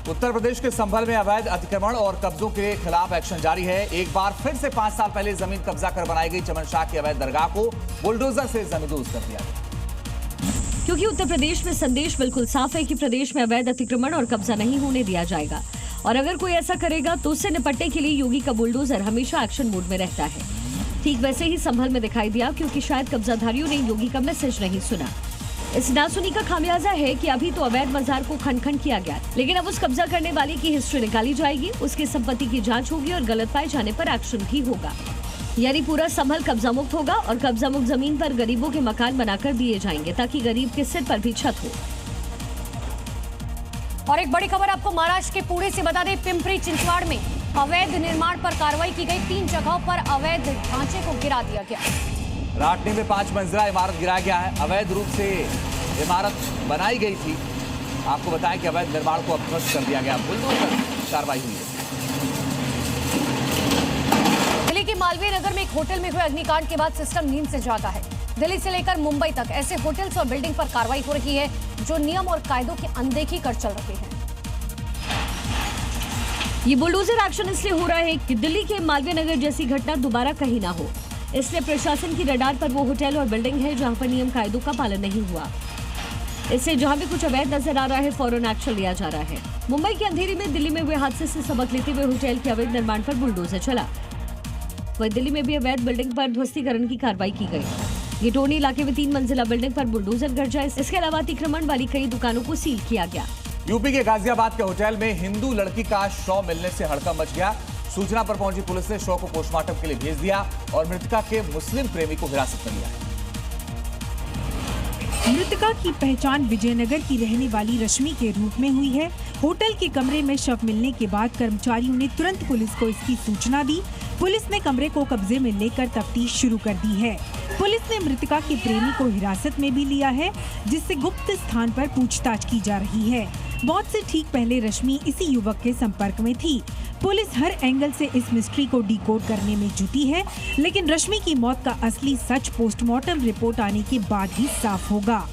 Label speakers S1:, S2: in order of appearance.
S1: उत्तर प्रदेश के संभल में अवैध अतिक्रमण और कब्जों के खिलाफ एक्शन जारी है। एक बार फिर से 5 साल पहले जमीन कब्जा कर बनाई गई चमन शाह की अवैध दरगाह को बुलडोजर से जमींदोज कर दिया गया।
S2: क्योंकि उत्तर प्रदेश में संदेश बिल्कुल साफ है कि प्रदेश में अवैध अतिक्रमण और कब्जा नहीं होने दिया जाएगा, और अगर कोई ऐसा करेगा तो उससे निपटने के लिए योगी का बुलडोजर हमेशा एक्शन मोड में रहता है। ठीक वैसे ही संभल में दिखाई दिया, क्योंकि शायद कब्जाधारियों ने योगी का मैसेज नहीं सुना। इस नासुनी का खामियाजा है कि अभी तो अवैध मजार को खंड खंड किया गया, लेकिन अब उस कब्जा करने वाले की हिस्ट्री निकाली जाएगी, उसकी संपत्ति की जांच होगी और गलत पाए जाने पर एक्शन भी होगा। यानी पूरा संभल कब्जा मुक्त होगा और कब्जा मुक्त जमीन पर गरीबों के मकान बनाकर दिए जाएंगे, ताकि गरीब के सिर पर भी छत हो।
S3: और एक बड़ी खबर आपको महाराष्ट्र के पुणे से बता दें, पिंपरी चिंचवाड़ में अवैध निर्माण पर कार्रवाई की गई। 3 जगहों पर अवैध ढांचे को गिरा दिया गया।
S1: राटनी में 5 मंजिला इमारत गिराया गया है। अवैध रूप से इमारत बनाई गई थी। आपको बताएं कि अवैध निर्माण को अब ध्वस्त कर दिया गया। बुलडोजर कार्रवाई हुई है।
S3: दिल्ली के मालवीय नगर में एक होटल में हुए अग्निकांड के बाद सिस्टम नींद से जागा है। दिल्ली से लेकर मुंबई तक ऐसे होटल्स और बिल्डिंग पर कार्रवाई हो रही है जो नियम और कायदों की अनदेखी कर चल रहे हैं।
S2: ये बुलडोजर एक्शन इसलिए हो रहा है कि दिल्ली के मालवीय नगर जैसी घटना दोबारा कहीं ना हो, इसलिए प्रशासन की रडार पर वो होटल और बिल्डिंग है जहां पर नियम कायदों का पालन नहीं हुआ। इससे जहां भी कुछ अवैध नजर आ रहा है, फौरन एक्शन लिया जा रहा है। मुंबई के अंधेरी में दिल्ली में हुए हादसे से सबक लेते हुए होटल के अवैध निर्माण पर बुलडोजर चला। वहीं दिल्ली में भी अवैध बिल्डिंग पर ध्वस्तीकरण की कार्रवाई की गई। गिटोनी इलाके में 3 मंजिला बिल्डिंग पर बुलडोजर गरजा। इसके अलावा अतिक्रमण वाली कई दुकानों को सील किया गया।
S1: यूपी के गाजियाबाद के होटल में हिंदू लड़की का शव मिलने से हड़कंप मच गया। सूचना पर पहुंची पुलिस ने शव को पोस्टमार्टम के लिए भेज दिया और मृतका के मुस्लिम प्रेमी को हिरासत में लिया।
S4: मृतका की पहचान विजयनगर की रहने वाली रश्मि के रूप में हुई है। होटल के कमरे में शव मिलने के बाद कर्मचारियों ने तुरंत पुलिस को इसकी सूचना दी। पुलिस ने कमरे को कब्जे में लेकर तफ्तीश शुरू कर दी है। पुलिस ने मृतका के प्रेमी को हिरासत में भी लिया है, जिससे गुप्त स्थान पर पूछताछ की जा रही है। मौत से ठीक पहले रश्मि इसी युवक के संपर्क में थी। पुलिस हर एंगल से इस मिस्ट्री को डिकोड करने में जुटी है, लेकिन रश्मि की मौत का असली सच पोस्टमार्टम रिपोर्ट आने के बाद ही साफ होगा।